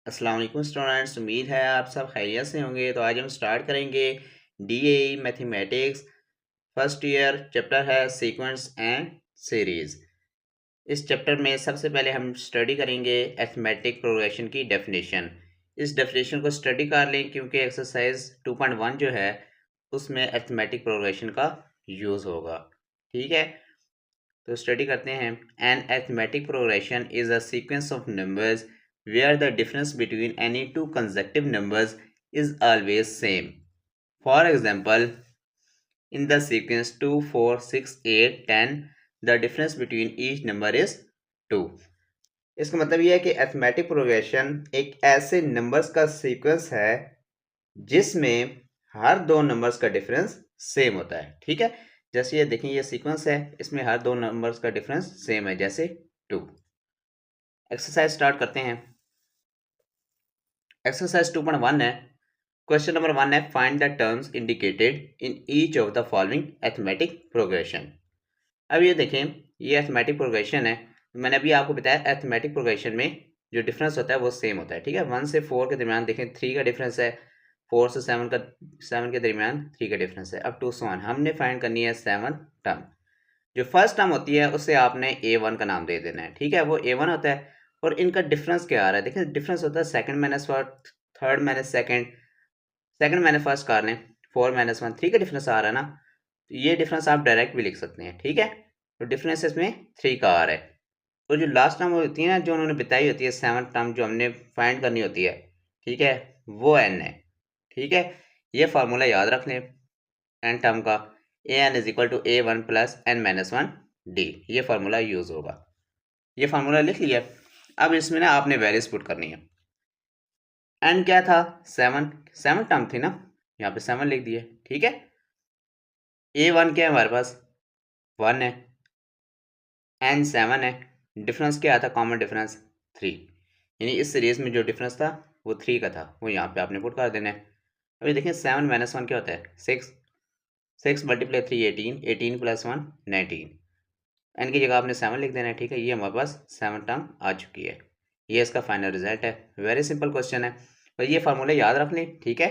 अस्सलाम वालेकुम स्टूडेंट्स, उम्मीद है आप सब खैरियत से होंगे। तो आज हम स्टार्ट करेंगे DAE mathematics first year. Chapter है सीक्वेंस एंड सीरीज। इस चैप्टर में सबसे पहले हम स्टडी करेंगे अरिथमेटिक प्रोग्रेशन की डेफिनेशन। इस डेफिनेशन को स्टडी कर लें क्योंकि एक्सरसाइज 2.1 जो है उसमें अरिथमेटिक प्रोग्रेशन का यूज़ होगा। ठीक है, तो स्टडी करते हैं। An arithmetic progression is a sequence of numbers where the difference between any two consecutive numbers is always same. For example, in the sequence 2, 4, 6, 8, 10, the difference between each number is 2. इसका मतलब यह है कि arithmetic progression एक ऐसे numbers का sequence है जिसमें हर दो नंबर्स का डिफरेंस सेम होता है। ठीक है, जैसे ये देखें, ये सीक्वेंस है, इसमें हर दो नंबर्स का डिफरेंस सेम है, जैसे 2। एक्सरसाइज स्टार्ट करते हैं। एक्सरसाइज 2.1 है। क्वेश्चन नंबर 1 है, find the terms indicated in each of the following arithmetic progression. अब ये देखें, ये अरिथमेटिक प्रोग्रेशन है। मैंने अभी आपको बताया अरिथमेटिक प्रोग्रेशन में जो डिफरेंस होता है वो सेम होता है। ठीक है, 1 से 4 के दरमियान देखें 3 का डिफरेंस है, 4 से 7 के दरमियान 3 का डिफरेंस है। अब टू सो ऑन हमने फाइंड करनी है 7 टर्म। जो फर्स्ट टर्म होती है उससे आपने A1 का नाम दे देना है। ठीक है, वो A1 होता है और इनका डिफरेंस क्या आ रहा है, देखिए डिफरेंस होता है second minus first, third minus second, second minus first कर लें, 4 माइनस 1, 3 का डिफरेंस आ रहा है ना, तो ये डिफरेंस आप डायरेक्ट भी लिख सकते हैं। ठीक है, तो डिफरेंस इसमें 3 का आ रहा है। और जो लास्ट टर्म होती है ना, जो उन्होंने बताई होती है 7 टर्म जो हमने फाइंड करनी होती है, ठीक है, वो n है। ठीक है, ये फार्मूला याद रख लें एन टर्म का, a n is equal to A1 plus n minus 1 d, ये फार्मूला यूज होगा। ये फार्मूला लिख लिया। अब इसमें ना आपने वैल्यूज पुट करनी है। एन क्या था, 7, 7 टर्म थी ना, यहाँ पे 7 लिख दिए। ठीक है, A1 क्या है हमारे पास, 1 है, एन 7 है, डिफरेंस क्या आता, कॉमन डिफरेंस 3, यानी इस सीरीज में जो डिफरेंस था वो 3 का था, वो यहाँ पे आपने पुट कर देना है। अभी देखिए 7 माइनस 1 क्या होता है, 6, 6 मल्टीप्लाई 3 18, 18 प्लस 1 19, एन की जगह आपने 7 लिख देना है। ठीक है, ये हमारे पास 7 टर्म आ चुकी है। ये इसका फाइनल रिजल्ट है। वेरी सिंपल क्वेश्चन है, और ये फार्मूला याद रख लें। ठीक है,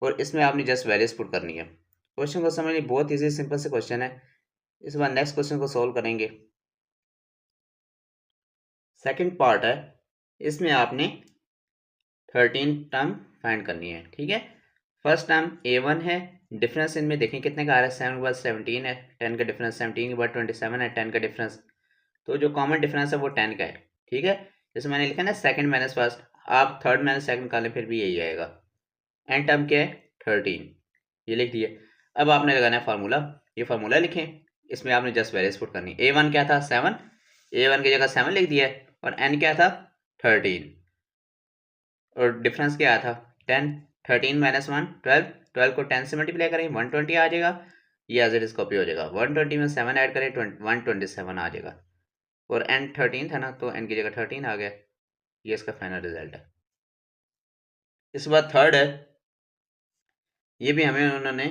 और इसमें आपने जस्ट वैल्यूज पुट करनी है। क्वेश्चन को समझने बहुत ईजी सिंपल से क्वेश्चन है। इस बार नेक्स्ट क्वेश्चन को सोल्व करेंगे। सेकंड पार्ट है, इसमें आपने 13 टर्म फाइंड करनी है। ठीक है, फर्स्ट टर्म A1 है, डिफरेंस इनमें देखें कितने का आ रहा है, 7 के बाद 17 है, 10 का डिफरेंस, 17 के बाद 27 है, 10 का डिफरेंस, तो जो कॉमन डिफरेंस है वो 10 का है। ठीक है, जैसे मैंने लिखा ना सेकंड माइनस फर्स्ट, आप थर्ड माइनस सेकंड कर लें फिर भी यही आएगा। एंड टर्म क्या है, 13, ये लिख दिए। अब आपने लगाना है फार्मूला, ये फार्मूला लिखें, इसमें आपने जस्ट वैल्यूज पुट करनी। A1 क्या था, 7, A1 की जगह 7 लिख दिया, और n क्या था, 13, और डिफरेंस क्या था, 10, 13 माइनस 1 12, 12 को 10 से मल्टीप्लाई करें 120 आ जाएगा, ये एज इट इज कॉपी हो जाएगा। 120 में 7 ऐड करें 127 आ जाएगा, और n 13 था ना, तो n की जगह 13 आ गया। ये इसका फाइनल रिजल्ट है। इसके बाद थर्ड है, ये भी हमें उन्होंने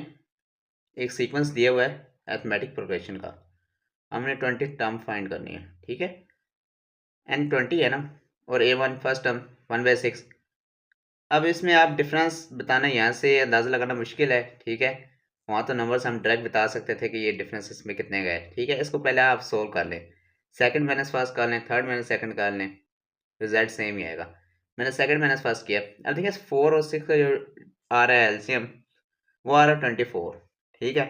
एक सीक्वेंस दिया हुआ है अरिथमेटिक प्रोग्रेशन का, हमने 20 टर्म फाइंड करनी है। ठीक है, n 20 है ना, और A1 फर्स्ट टर्म 1/6। अब इसमें आप डिफरेंस बताना यहाँ से अंदाज़ा लगाना मुश्किल है। ठीक है, वहाँ तो नंबर्स हम डायरेक्ट बता सकते थे कि ये डिफरेंस इसमें कितने गए। ठीक है, इसको पहले आप सोल्व कर लें, सेकंड माइनस फर्स्ट कर लें, थर्ड माइनस सेकंड कर लें, रिजल्ट सेम ही आएगा। मैंने सेकंड माइनस फर्स्ट किया। अब देखिए 4 और 6 का जो आ रहा है एलसीएम, वो आ रहा है 24। ठीक है,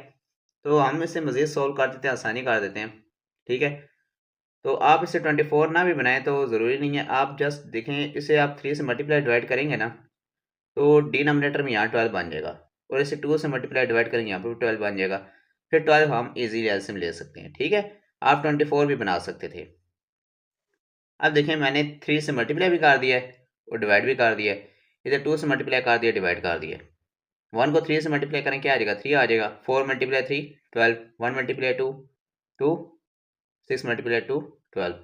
तो हम इसे मज़ीद सोल्व कर देते हैं, आसानी कर देते हैं। ठीक है, तो आप इसे 24 ना भी बनाएं तो ज़रूरी नहीं है, आप जस्ट देखें, इसे आप 3 से मल्टीप्लाई डिवाइड करेंगे ना, तो डिनोमिनेटर में यहाँ 12 बन जाएगा, और इसे 2 से मल्टीप्लाई डिवाइड करेंगे यहाँ पर भी 12 बन जाएगा, फिर 12 हम इजीली एलसीएम ले सकते हैं। ठीक है, आप 24 भी बना सकते थे। अब देखें, मैंने 3 से मल्टीप्लाई भी कर दिया है और डिवाइड भी कर दिया है, इधर 2 से मल्टीप्लाई कर दिया, डिवाइड कर दिया। 1 को 3 से मल्टीप्लाई करें क्या आ जाएगा, 3 आ जाएगा। 4 मल्टीप्लाई 3 12, 1 मल्टीप्लाई 2 2, 6 मल्टीप्लाई 2 12,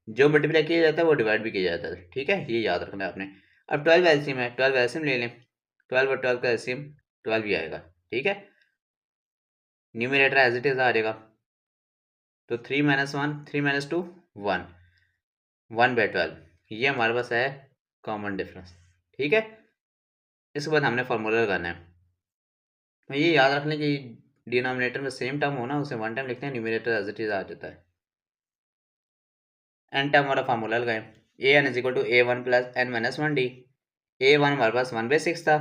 जो मल्टीप्लाई किया जाता है वो डिवाइड भी किया जाता है। ठीक है, ये याद रखना है आपने। अब 12 एलसीएम है, 12 एलसीएम ले लें, 12 और 12 का एलसीएम 12 ही आएगा। ठीक है, न्यूमरेटर एज इट इज आ जाएगा, तो 3 माइनस 1, 3 माइनस 2 1, 1/12, ये हमारे पास है कॉमन डिफरेंस, ठीक है। इसके बाद हमने फार्मूला लगाना है। तो ये याद रख लें कि डिनोमिनेटर में सेम टर्म हो ना, उसे वन टाइम लिखते हैं, न्यूमरेटर एज इट इज आ जाता है। एन टर्म वाला फार्मूला लगाएं, a n is equal to a one plus n minus one d. A one हमारे पास 1/6 था,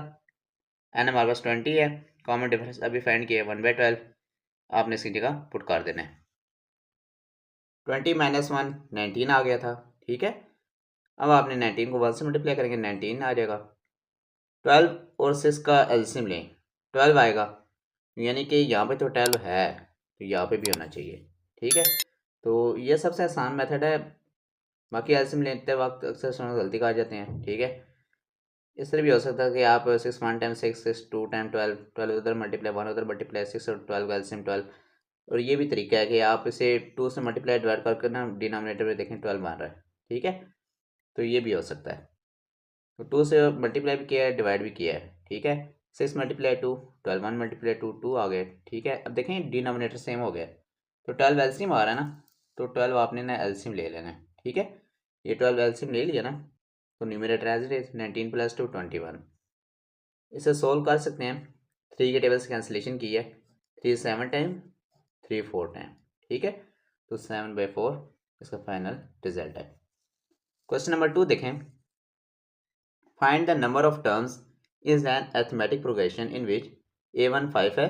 एन हमारे पास 20 है, कॉमन डिफरेंस अभी फाइंड किया 1/12, आपने इसकी जगह पुट कर देना है। 20 माइनस 1 19 आ गया था, ठीक है। अब आपने 19 को 1 से मल्टीप्लाई करेंगे, 19 आ जाएगा। 12 और 6 का एलसीएम लें, 12 आएगा, यानी कि यहाँ पे तो 12 है, तो यहाँ पे भी होना चाहिए, ठीक है। तो ये सबसे आसान मेथड है, बाकी एलसीएम लेते वक्त अक्सर स्टूडेंट गलती कर जाते हैं, ठीक है। इस तरह भी हो सकता है कि आप 6 1 टाइम 6 6 2 टाइम 12 12 उधर मल्टीप्लाई 1 उधर मल्टीप्लाई 6 और 12 का एलसीएम 12। और ये भी तरीका है कि आप इसे 2 से मल्टीप्लाई डिवाइड करके ना डिनोमिनेटर में देखें 12 बन रहा है, ठीक है। तो ये भी हो सकता है, तो 2 से मल्टीप्लाई भी किया है, डिवाइड भी किया है, ठीक है। 6 मल्टीप्लाई 2 12, 1 मल्टीप्लाई 2 2 आ गए, ठीक है। अब देखें डिनोमिनेटर सेम हो गया, तो 12 एलसीएम आ रहा है ना, तो 12 आपने ना एलसीएम ले लेना है, ठीक है। ये 12 एलसीएम ले लिया ना, तो numerator as it is 19 plus 2 21। इसे सोल्व कर सकते हैं, 3 के टेबल से कैंसिलेशन की है, 3 7 टाइम 3 4 टाइम, ठीक है। तो 7/4 इसका फाइनल रिजल्ट है। क्वेश्चन नंबर 2 देखें, find the number of terms is an arithmetic progression in which a1 5 है,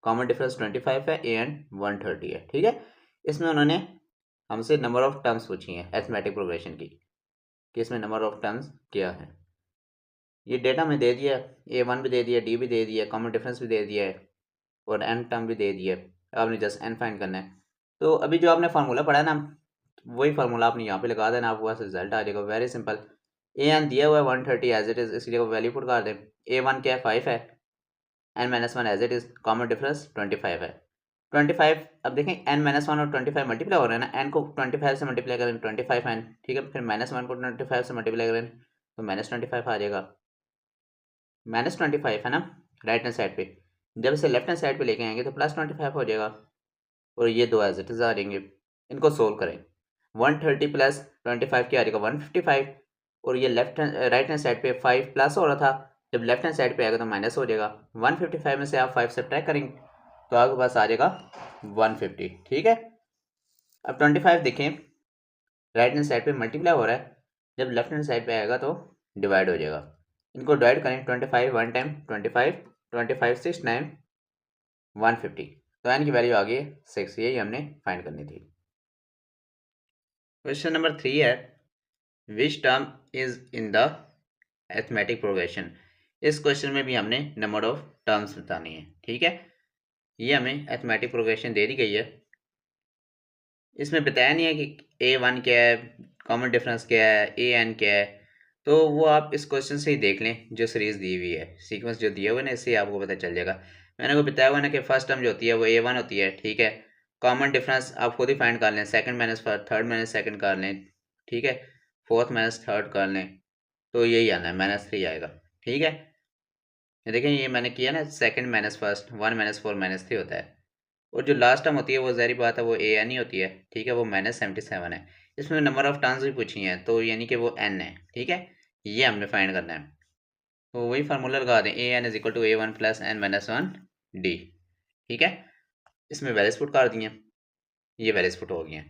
कॉमन डिफरेंस 25 है, a एंड 130 है, ठीक है। इसमें उन्होंने हमसे नंबर ऑफ टर्म्स पूछी है अरिथमेटिक प्रोग्रेशन की, कि इसमें नंबर ऑफ टर्म्स क्या है। ये डेटा में दे दिया, a1 भी दे दिया, d भी दे दिया, कॉमन डिफरेंस भी दे दिया है, और n टर्म भी दे दिया है। आपने जस्ट n फाइंड करना है। तो अभी जो आपने फार्मूला पढ़ा है ना, वही फार्मूला आपने यहाँ पे लगा देना, आपके पास रिजल्ट आ जाएगा, वेरी सिंपल। ए एन दिया हुआ है 130 एज इट इज, इसकी जगह वैल्यू पुट कर दें। a1 क्या है 5 है, n minus one as it is, common difference 25 है। 25, अब देखें n माइनस वन और 25 मल्टीप्लाई हो रहे हैं ना, n को 25 से मल्टीप्लाई करें 25n, ठीक है। फिर माइनस वन को 25 से मल्टीप्लाई करें तो -25 आ जाएगा। -25 है ना राइट हैंड साइड पे, जब इसे लेफ्ट हैंड साइड पे लेके आएंगे तो +25 हो जाएगा, और ये दो एज इट इज आ जाएंगे। इनको सोल्व करें, 130 प्लस 25 क्या आ जाएगा 155, और ये राइट हैंड साइड पे 5 प्लस हो रहा था, जब लेफ्ट हैंड साइड पे आएगा तो माइनस हो जाएगा। 155 में से आप 5 सब्ट्रैक्ट करेंगे तो आपके पास आ जाएगा 150, ठीक है। अब 25 देखें, राइट हैंड साइड पे मल्टीप्लाई हो रहा है, जब लेफ्ट हैंड साइड पे आएगा तो डिवाइड हो जाएगा। इनको डिवाइड करें, 25 वन टाइम 25, 25 6 9 150, तो एन की वैल्यू आ गई 6, यही हमने फाइंड करनी थी। क्वेश्चन नंबर 3 है, which term is in the arithmetic progression. इस क्वेश्चन में भी हमने नंबर ऑफ टर्म्स बतानी है, ठीक है। ये हमें अरिथमेटिक प्रोग्रेशन दे दी गई है, इसमें बताया नहीं है कि a1 क्या है, कॉमन डिफरेंस क्या है, an क्या है। तो वो आप इस क्वेश्चन से ही देख लें, जो सीरीज दी हुई है, सीक्वेंस जो दिया हुआ है ना, इससे आपको पता चल जाएगा। मैंने को बताया हुआ ना कि फर्स्ट टर्म जो होती है वो a1 होती है, ठीक है। कॉमन डिफरेंस आप खुद ही फाइंड कर लें, second minus first, third minus second कर लें, ठीक है। फोर्थ माइनस थर्ड कर लें, तो यही आना है -3 आएगा, ठीक है। ये देखें, ये मैंने किया ना, सेकंड माइनस फर्स्ट, 1 - 4 -3 होता है। और जो लास्ट टर्म होती है वो ज़ाहिर बात है वो ए एन ही होती है, ठीक है, वो -77 है। इसमें नंबर ऑफ टर्म्स भी पूछी हैं, तो यानी कि वो एन है, ठीक है। ये हमने फाइंड करना है, तो वही फार्मूला लगा दें, a n is equal to a1 plus n minus one d, ठीक है। इसमें वैल्यूज पुट कर दिए, ये वैल्यूज पुट हो गई हैं।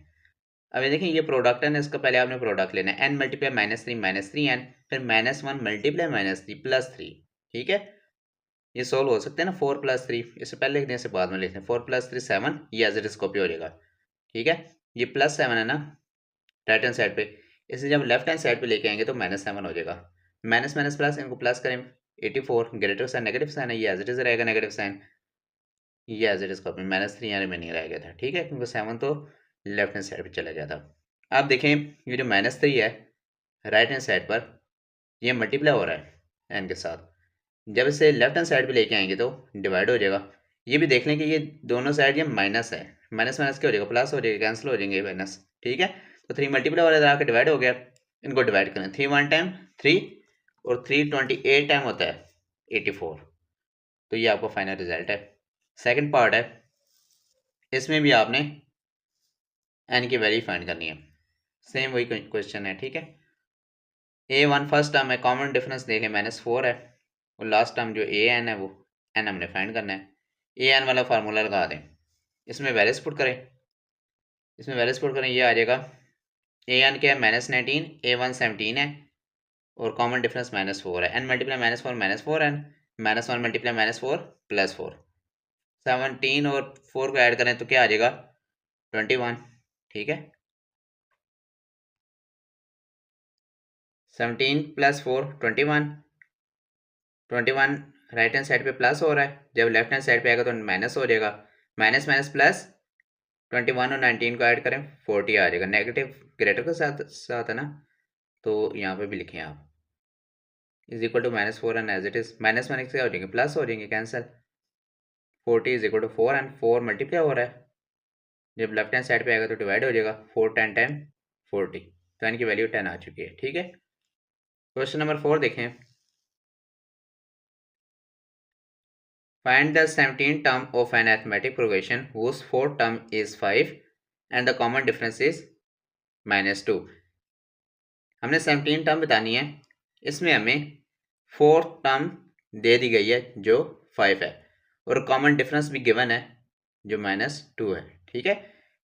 अब ये देखें, ये प्रोडक्ट है ना, इसका पहले आपने प्रोडक्ट लेना है, n मल्टीप्लाई -3 -3n, फिर -1 मल्टीप्लाई -3 +3, ठीक है। ये सोल्व हो सकते हैं ना, 4 + 3, इससे पहले लिखने से बाद में लिखते हैं, 4 + 3 7, ये एज इट इज कॉपी हो जाएगा, ठीक है। ये +7 है ना राइट हैंड साइड पे, इसे जब लेफ्ट हैंड साइड पे लेके आएंगे तो -7 हो जाएगा। माइनस माइनस प्लस, इनको प्लस करें, 84 ग्रेटर साइन नेगेटिव साइन है, ये एज इट इज रहेगा नेगेटिव साइन, ये एज इट इज कॉपी, -3 यहाँ रिमेनिंग रह गया था, ठीक है, क्योंकि 7 तो लेफ्ट हैंड साइड पे चला गया था। आप देखें, ये जो -3 है राइट हैंड साइड पर, ये मल्टीप्लाई हो रहा है एन के साथ, जब इसे लेफ्ट हैंड साइड पे लेके आएंगे तो डिवाइड हो जाएगा। ये भी देख लें कि ये दोनों साइड ये माइनस है, माइनस माइनस क्या हो जाएगा, प्लस हो जाएगा, कैंसिल हो जाएंगे माइनस, ठीक है। तो 3 मल्टीप्लाई वाला आके डिवाइड हो गया, इनको डिवाइड करें, 3 1 टाइम 3, और 3 28 टाइम होता है 84, तो ये आपका फाइनल रिजल्ट है। सेकंड पार्ट है, इसमें भी आपने एन की वैल्यू फाइंड करनी है, सेम वही क्वेश्चन है, ठीक है। A1 फर्स्ट टर्म है, कॉमन डिफरेंस देखें -4 है, और लास्ट टर्म जो AN है वो n हमने फाइंड करना है। AN वाला फार्मूला लगा दें, इसमें वैल्यूज पुट करें, ये आ जाएगा। AN क्या है -19, A1 17 है, और कॉमन डिफरेंस -4 है। n मल्टीप्लाई -4 n, -1 मल्टीप्लाई -4 +4, 17 और 4 को ऐड करें तो क्या आ जाएगा 21, ठीक है। 17 + 4 21, राइट हैंड साइड पे प्लस हो रहा है, जब लेफ्ट हैंड साइड पे आएगा तो माइनस हो जाएगा, माइनस माइनस प्लस, 21 और 19 को ऐड करें 40 आ जाएगा, नेगेटिव ग्रेटर के साथ है ना, तो यहाँ पे भी लिखें आप is equal to -4 and as it is, minus minus क्या हो जाएंगे प्लस हो जाएंगे, cancel, 40 is equal to 4 and 4 multiply हो रहा है, जब लेफ्ट हैंड साइड पे आएगा तो डिवाइड हो जाएगा, 4 10 10 40, तो n की वैल्यू 10 आ चुकी है, ठीक है। क्वेश्चन नंबर 4 देखें, find the 17th term of an arithmetic progression whose fourth term is 5 and the common difference is -2। हमने 17 टर्म बतानी है, इसमें हमें फोर्थ टर्म दे दी गई है जो 5 है, और कॉमन डिफरेंस भी गिवन है जो -2 है, ठीक है।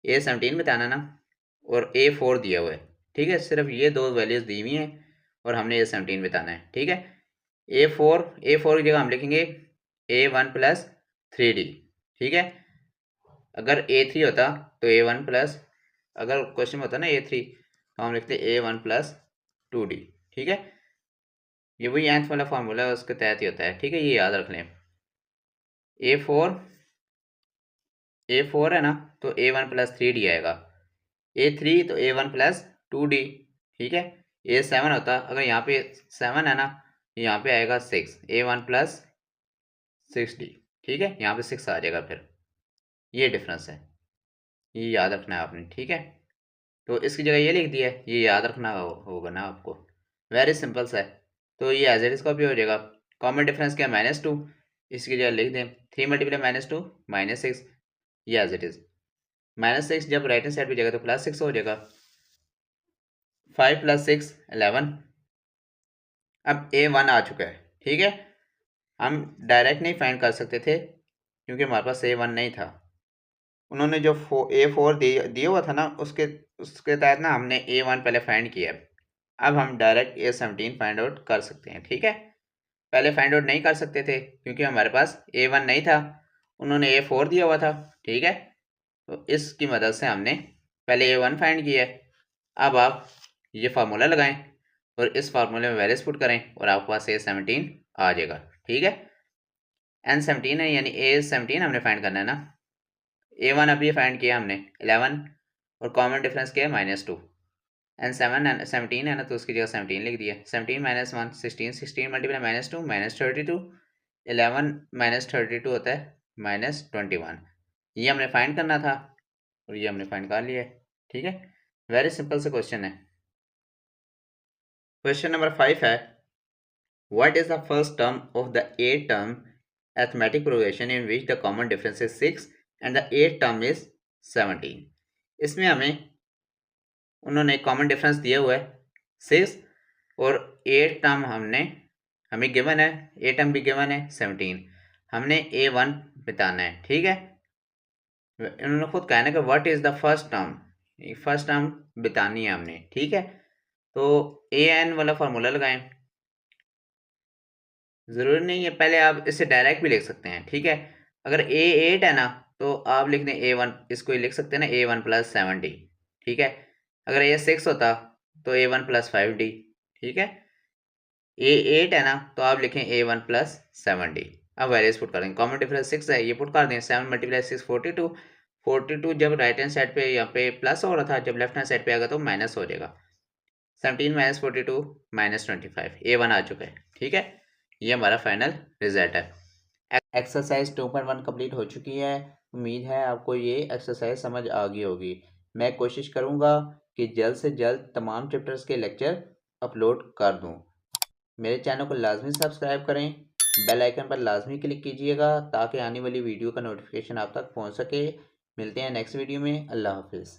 A17 बताना ना, और A4 दिया हुआ है, ठीक है, सिर्फ ये दो वैल्यूज दी हुई हैं और हमने A17 बताना है, ठीक है। A4 की जगह हम लिखेंगे A1 + 3D, ठीक है। अगर A3 होता तो A1 प्लस, अगर क्वेश्चन में होता ना A3 तो हम लिखते A1 + 2D, ठीक है। ये वही nth वाला फार्मूला है, उसके तहत ही होता है, ठीक है, ये याद रख लें। A4 है ना, तो A1 + 3D आएगा, A3 तो A1 + 2D, ठीक है। A7 होता, अगर यहाँ पे 7 है ना, यहाँ पे आएगा 6, A1 + 6D, ठीक है, यहाँ पे 6 आ जाएगा, फिर ये डिफरेंस है, ये याद रखना है आपने, ठीक है। तो इसकी जगह ये लिख दिया है, ये याद रखना होगा ना आपको, वेरी सिंपल सा है। तो ये एज इट इज कॉपी हो जाएगा, कॉमन डिफरेंस क्या है -2, इसकी जगह लिख दें 3 मल्टीप्लाई -2 -6, ये एज इट इज, -6 जब राइट हैंड साइड पे जाएगा तो +6 हो जाएगा, 5 + 6 11। अब A1 आ चुका है, ठीक है, हम डायरेक्ट नहीं फाइंड कर सकते थे क्योंकि हमारे पास A1 नहीं था, उन्होंने जो A4 दिया हुआ था ना, उसके तहत ना हमने A1 पहले फाइंड किया, अब हम डायरेक्ट A17 फाइंड आउट कर सकते हैं, ठीक है। पहले फाइंड आउट नहीं कर सकते थे क्योंकि हमारे पास A1 नहीं था, उन्होंने A4 दिया हुआ था, ठीक है। तो इसकी मदद से हमने पहले A1 फाइंड किया है। अब आप ये फार्मूला लगाएं और इस फार्मूले में वैल्यूज पुट करें और आपके पास A17 आ जाएगा, ठीक है। N17 है, यानी A17 हमने फाइंड करना है ना, A1 अभी फाइंड किया हमने 11, और कॉमन डिफरेंस क्या है -2, N17 है ना, तो उसकी जगह 17 लिख दिया, 17 - 1 16, 16 मल्टीप्लाई -2 -32, 11 -32 होता है -21, ये हमने फाइंड करना था और ये हमने फाइंड कर लिया है, ठीक है। वेरी सिंपल से क्वेश्चन है। क्वेश्चन नंबर 5 है, what is the first term of the 8 term arithmetic progression in which the common difference is 6 and the 8th term is 17। इसमें हमें उन्होंने कॉमन डिफरेंस दिया हुआ है 6, और 8 टर्म हमें गिवन है, 8 टर्म भी गिवन है 17, हमने A1 बताना है, ठीक है। उन्होंने खुद कहना है कि what is the first term बतानी है हमने, ठीक है। तो AN वाला फार्मूला लगाएं, ज़रूरी नहीं है, पहले आप इसे डायरेक्ट भी लिख सकते हैं, ठीक है। अगर A8 है ना, तो आप लिख दें A1, इसको ही लिख सकते हैं ना A1 + 7D, ठीक है। अगर A6 होता तो A1 + 5D, ठीक है। A8 है ना, तो आप लिखें A1 + 7D। अब वैल्यूज पुट कर दें, कॉमन डिफरेंस 6 है, ये पुट कर दें, 7 × 6 42, 42 जब राइट हैंड साइड पे यहाँ पे प्लस हो रहा था, जब लेफ्ट हैंड साइड पे आएगा तो माइनस हो जाएगा, 17 - 42 -25, A1 आ चुका है, ठीक है। ये हमारा फाइनल रिजल्ट है। एक्सरसाइज 2.1 कंप्लीट हो चुकी है, उम्मीद है आपको ये एक्सरसाइज समझ आ गई होगी। मैं कोशिश करूँगा कि जल्द से जल्द तमाम चैप्टर्स के लेक्चर अपलोड कर दूँ। मेरे चैनल को लाजमी सब्सक्राइब करें, बेल आइकन पर लाजमी क्लिक कीजिएगा ताकि आने वाली वीडियो का नोटिफिकेशन आप तक पहुँच सके। मिलते हैं नेक्स्ट वीडियो में, अल्लाह हाफिज़।